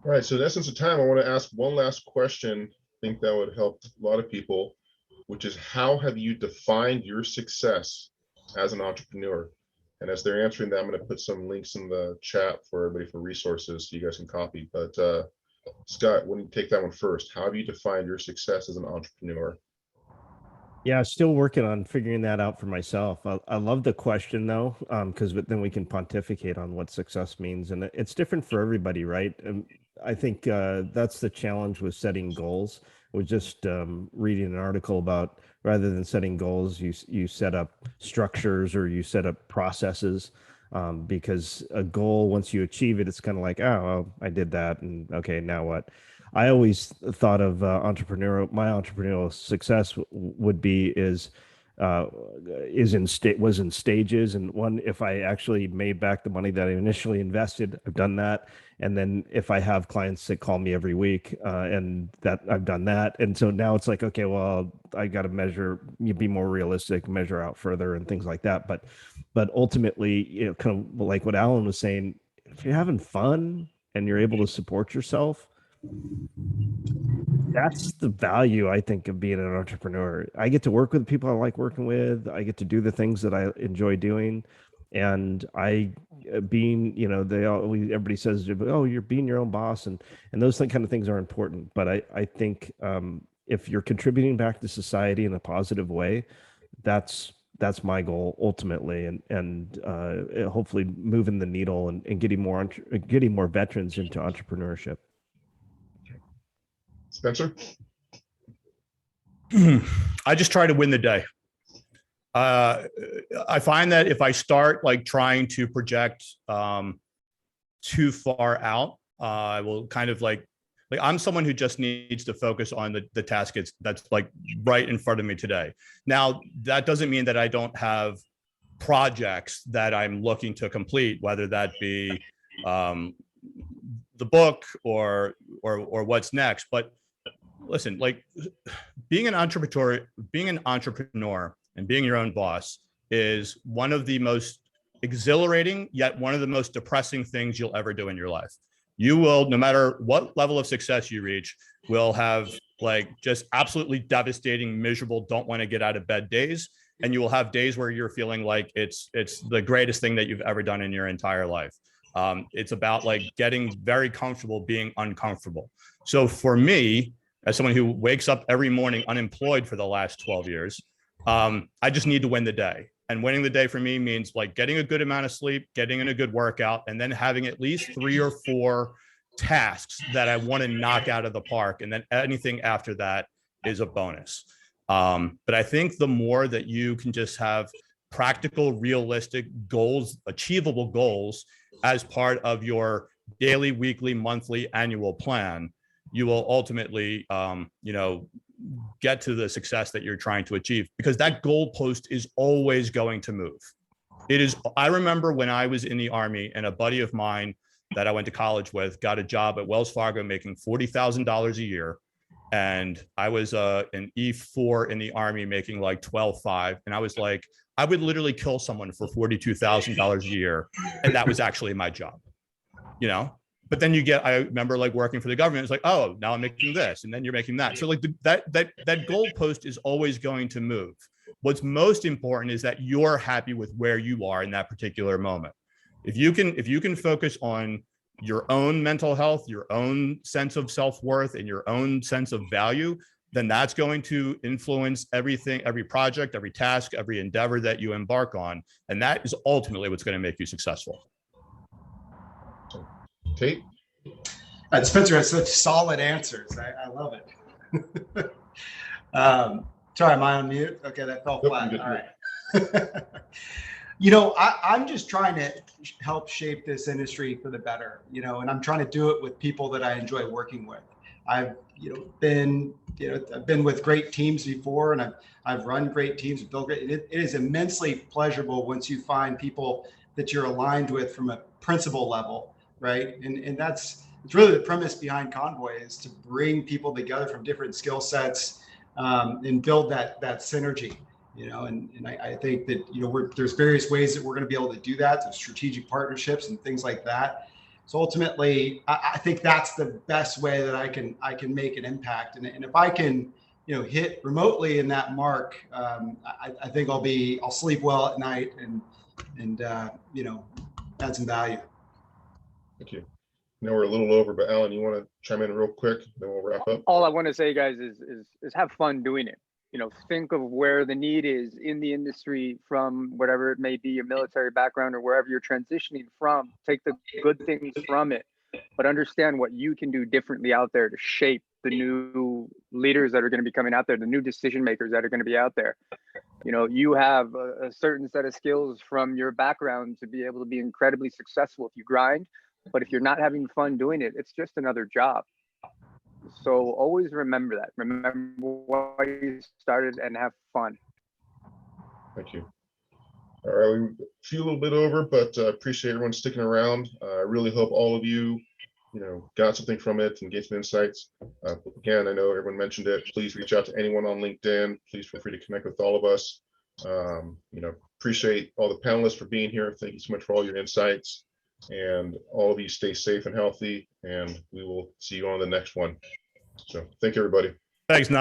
All right, so in essence of time, I want to ask one last question. I think that would help a lot of people, which is, how have you defined your success as an entrepreneur? And as they're answering that, I'm going to put some links in the chat for everybody for resources so you guys can copy. But Scott, why don't you take that one first? How have you defined your success as an entrepreneur? Yeah, still working on figuring that out for myself. I love the question though, because then we can pontificate on what success means, and it's different for everybody, right? I think that's the challenge with setting goals. I was just reading an article about, rather than setting goals, you set up structures or you set up processes, because a goal, once you achieve it, it's kind of like, oh, well, I did that, and okay, now what? I always thought of my entrepreneurial success would be was in stages. And one, if I actually made back the money that I initially invested, I've done that. And then if I have clients that call me every week, and that I've done that. And so now it's like, okay, well, I got to be more realistic, measure out further and things like that. But ultimately, kind of like what Alan was saying, if you're having fun and you're able to support yourself, that's the value, I think, of being an entrepreneur. I get to work with people I like working with. I get to do the things that I enjoy doing. And everybody says, oh, you're being your own boss. And those kind of things are important. But I think if you're contributing back to society in a positive way, that's my goal ultimately. And hopefully moving the needle and getting more veterans into entrepreneurship. Spencer? I just try to win the day. I find that if I start like trying to project too far out. I will kind of like I'm someone who just needs to focus on the task that's like right in front of me today. Now, that doesn't mean that I don't have projects that I'm looking to complete, whether that be the book or what's next. But listen, like being an entrepreneur and being your own boss is one of the most exhilarating, yet one of the most depressing things you'll ever do in your life. You will, no matter what level of success you reach, will have like just absolutely devastating, miserable, don't want to get out of bed days. And you will have days where you're feeling like it's the greatest thing that you've ever done in your entire life. It's about like getting very comfortable being uncomfortable. So for me, as someone who wakes up every morning unemployed for the last 12 years, I just need to win the day. And winning the day for me means like getting a good amount of sleep, getting in a good workout, and then having at least 3 or 4 tasks that I want to knock out of the park. And then anything after that is a bonus. But I think the more that you can just have practical, realistic goals, achievable goals as part of your daily, weekly, monthly, annual plan, you will ultimately, get to the success that you're trying to achieve, because that goalpost is always going to move. It is. I remember when I was in the Army and a buddy of mine that I went to college with got a job at Wells Fargo making $40,000 a year. And I was an E4 in the Army making like 12.5. And I was like, I would literally kill someone for $42,000 a year. And that was actually my job, But then I remember like working for the government. It's like, oh, now I'm making this, and then you're making that. So like that goalpost is always going to move. What's most important is that you're happy with where you are in that particular moment. If you can focus on your own mental health, your own sense of self-worth, and your own sense of value, then that's going to influence everything, every project, every task, every endeavor that you embark on. And that is ultimately what's going to make you successful. Tate? Spencer has such solid answers. I love it. Sorry, am I on mute? Okay, that fell flat. All right. I'm just trying to help shape this industry for the better, and I'm trying to do it with people that I enjoy working with. I've been with great teams before, and I've run great teams, built great. It is immensely pleasurable once you find people that you're aligned with from a principle level. Right. And it's really the premise behind Convoy is to bring people together from different skill sets and build that synergy, and I think that, there's various ways that we're going to be able to do that, through strategic partnerships and things like that. So ultimately, I think that's the best way that I can make an impact. And if I can, hit remotely in that mark, I think I'll sleep well at night and add some value. Thank you. Now we're a little over, but Alan, you want to chime in real quick, then we'll wrap up. All I want to say, guys, is have fun doing it. Think of where the need is in the industry, from whatever it may be, your military background or wherever you're transitioning from. Take the good things from it, but understand what you can do differently out there to shape the new leaders that are going to be coming out there, the new decision makers that are going to be out there. You have a certain set of skills from your background to be able to be incredibly successful if you grind. But if you're not having fun doing it, it's just another job. So always remember that. Remember why you started and have fun. Thank you. All right, we feel a little bit over, but appreciate everyone sticking around. I really hope all of you, got something from it and get some insights. Again, I know everyone mentioned it. Please reach out to anyone on LinkedIn. Please feel free to connect with all of us. Appreciate all the panelists for being here. Thank you so much for all your insights. And all of you stay safe and healthy, and we will see you on the next one. So thank you, everybody. Thanks, Nat.